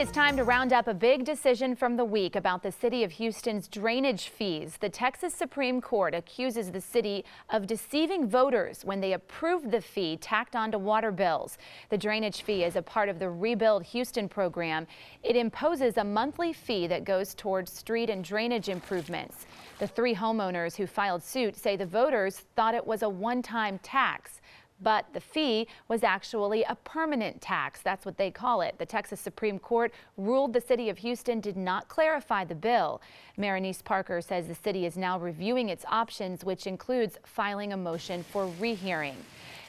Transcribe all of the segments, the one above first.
It's time to round up a big decision from the week about the city of Houston's drainage fees. The Texas Supreme Court accuses the city of deceiving voters when they approved the fee tacked onto water bills. The drainage fee is a part of the Rebuild Houston program. It imposes a monthly fee that goes towards street and drainage improvements. The three homeowners who filed suit say the voters thought it was a one-time tax. But the fee was actually a permanent tax. That's what they call it. The Texas Supreme Court ruled the city of Houston did not clarify the bill. Berenice Parker says the city is now reviewing its options, which includes filing a motion for rehearing.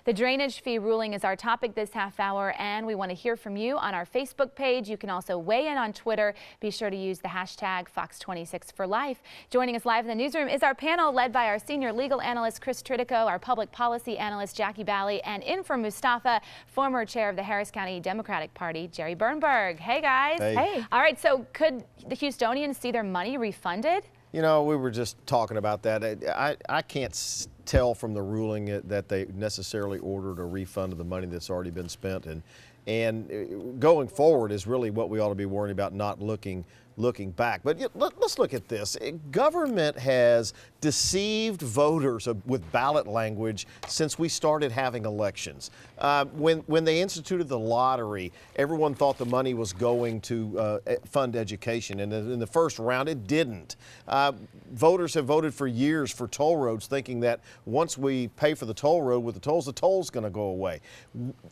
The drainage fee ruling is our topic this half hour, and we want to hear from you on our Facebook page. You can also weigh in on Twitter. Be sure to use the hashtag Fox26forlife. Joining us live in the newsroom is our panel led by our senior legal analyst Chris Tritico, our public policy analyst Jackie Bally, and in from Mustafa, former chair of the Harris County Democratic Party, Jerry Bernberg. Hey guys. Hey. All right, so could the Houstonians see their money refunded? You know, we were just talking about that. I can't tell from the ruling that they necessarily ordered a refund of the money that's already been spent. And going forward is really what we ought to be worrying about, not looking back. But let's look at this. Government has deceived voters with ballot language since we started having elections. When they instituted the lottery, everyone thought the money was going to fund education, and in the first round it didn't. Voters have voted for years for toll roads, thinking that once we pay for the toll road with the toll's going to go away.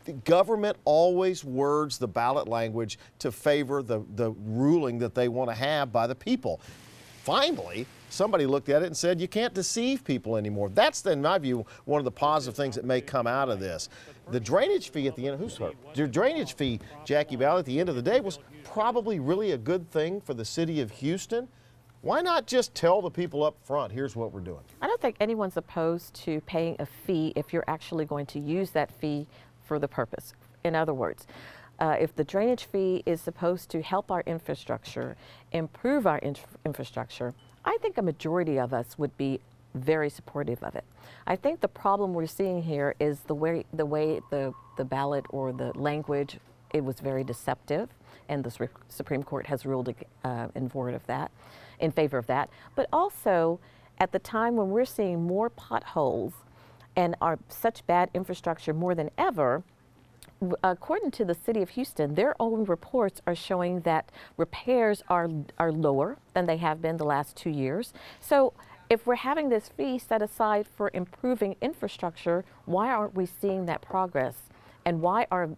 The government always words the ballot language to favor the ruling that they want to have by the people. Finally, somebody looked at it and said, you can't deceive people anymore. That's, in my view, one of the positive things that may come out of this. The drainage fee at the end, the drainage fee, Jackie Ballard, at the end of the day was probably really a good thing for the city of Houston. Why not just tell the people up front, here's what we're doing? I don't think anyone's opposed to paying a fee if you're actually going to use that fee for the purpose. In other words, if the drainage fee is supposed to help our infrastructure, improve our infrastructure, I think a majority of us would be very supportive of it. I think the problem we're seeing here is the way the ballot or the language, it was very deceptive, and the Supreme Court has ruled in favor of that. But also, at the time when we're seeing more potholes and such bad infrastructure more than ever, according to the city of Houston, their own reports are showing that repairs are lower than they have been the last 2 years. So if we're having this fee set aside for improving infrastructure, why aren't we seeing that progress? And why are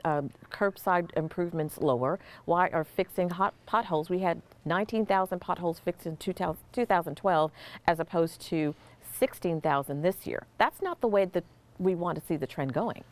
curbside improvements lower? Why are fixing potholes? We had 19,000 potholes fixed in 2012 as opposed to 16,000 this year. That's not the way that we want to see the trend going.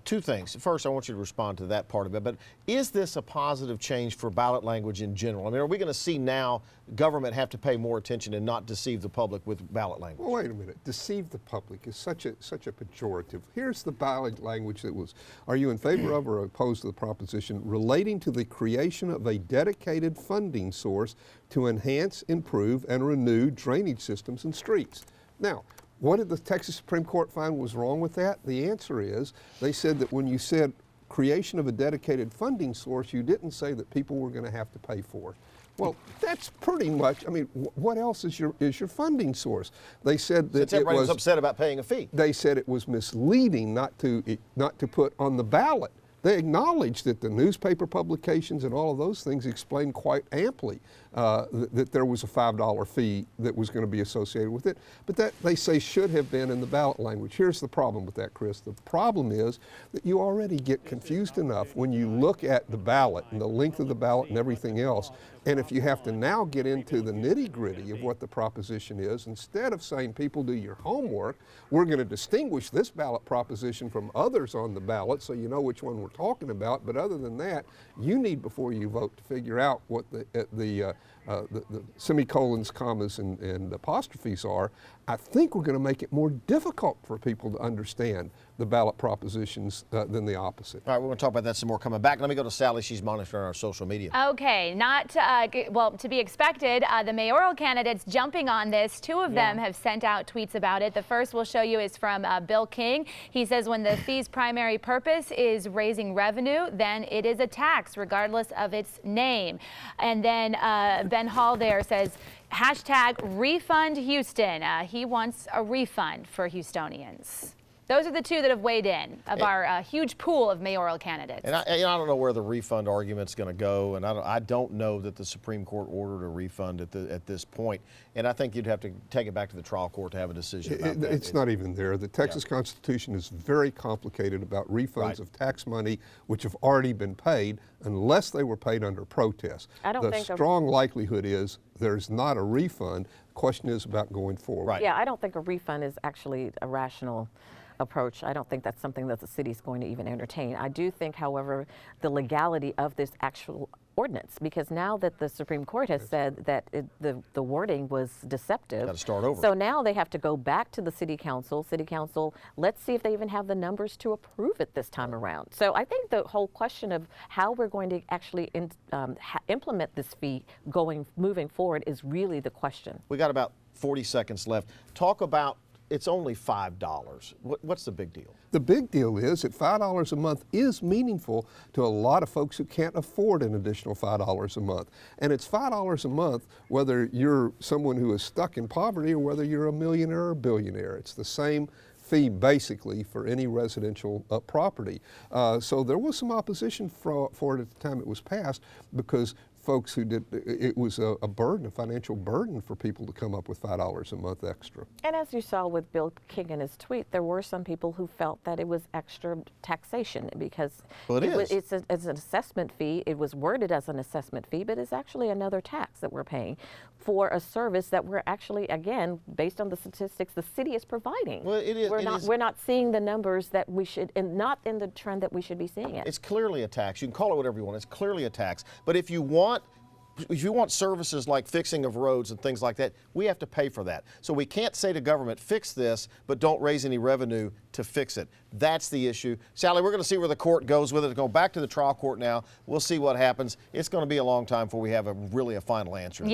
Two things. First, I want you to respond to that part of it, but is this a positive change for ballot language in general? I mean, are we going to see now government have to pay more attention and not deceive the public with ballot language? Well, wait a minute. Deceive the public is such a pejorative. Here's the ballot language that was, are you in favor of or opposed to the proposition relating to the creation of a dedicated funding source to enhance, improve, and renew drainage systems and streets? Now, what did the Texas Supreme Court find was wrong with that? The answer is they said that when you said creation of a dedicated funding source, you didn't say that people were going to have to pay for it. Well, that's pretty much, I mean, what else is your funding source? They said that Since everybody was upset about paying a fee. They said it was misleading not to put on the ballot. They acknowledged that the newspaper publications and all of those things explained quite amply that there was a $5 fee that was going to be associated with it, but that they say should have been in the ballot language. Here's the problem with that, Chris. The problem is that you already get confused enough when you look at the ballot and the length of the ballot and everything else, and if you have to now get into the nitty-gritty of what the proposition is, instead of saying people do your homework, we're going to distinguish this ballot proposition from others on the ballot so you know which one we're talking about, but other than that, you need before you vote to figure out what the semicolons, commas, and apostrophes are. I think we're going to make it more difficult for people to understand the ballot propositions than the opposite. All right, we're going to talk about that some more coming back. Let me go to Sally. She's monitoring our social media. Okay, not well, to be expected. The mayoral candidates jumping on this. Two of them have sent out tweets about it. The first we'll show you is from Bill King. He says when the fee's primary purpose is raising revenue, then it is a tax, regardless of its name. And then Ben Hall there says, hashtag refund Houston. He wants a refund for Houstonians. Those are the two that have weighed in of our huge pool of mayoral candidates. And I don't know where the refund argument's going to go, and I don't know that the Supreme Court ordered a refund at this point. And I think you'd have to take it back to the trial court to have a decision about that. It's not even there. The Texas Constitution is very complicated about refunds of tax money which have already been paid unless they were paid under protest. The strong likelihood is there's not a refund. The question is about going forward. Right. Yeah, I don't think a refund is actually a rational approach. I don't think that's something that the city is going to even entertain. I do think, however, the legality of this actual ordinance, because now that the Supreme Court has said that the wording was deceptive, got to start over. So now they have to go back to the city council. City council, let's see if they even have the numbers to approve it this time around. So I think the whole question of how we're going to actually implement this fee moving forward is really the question. We got about 40 seconds left. Talk about, it's only $5. What's the big deal? The big deal is that $5 a month is meaningful to a lot of folks who can't afford an additional $5 a month. And it's $5 a month whether you're someone who is stuck in poverty or whether you're a millionaire or a billionaire. It's the same fee basically for any residential property. So there was some opposition for it at the time it was passed because folks who did, it was a burden, a financial burden for people to come up with $5 a month extra. And as you saw with Bill King in his tweet, there were some people who felt that it was extra taxation because it's an assessment fee. It was worded as an assessment fee, but it's actually another tax that we're paying for a service that we're actually, again, based on the statistics, the city is providing. Well, it is. We're not seeing the numbers that we should, and not in the trend that we should be seeing it. It's clearly a tax. You can call it whatever you want. It's clearly a tax. But if you want services like fixing of roads and things like that, we have to pay for that. So we can't say to government, fix this, but don't raise any revenue to fix it. That's the issue. Sally, we're going to see where the court goes with it. Go back to the trial court now. We'll see what happens. It's going to be a long time before we have really a final answer.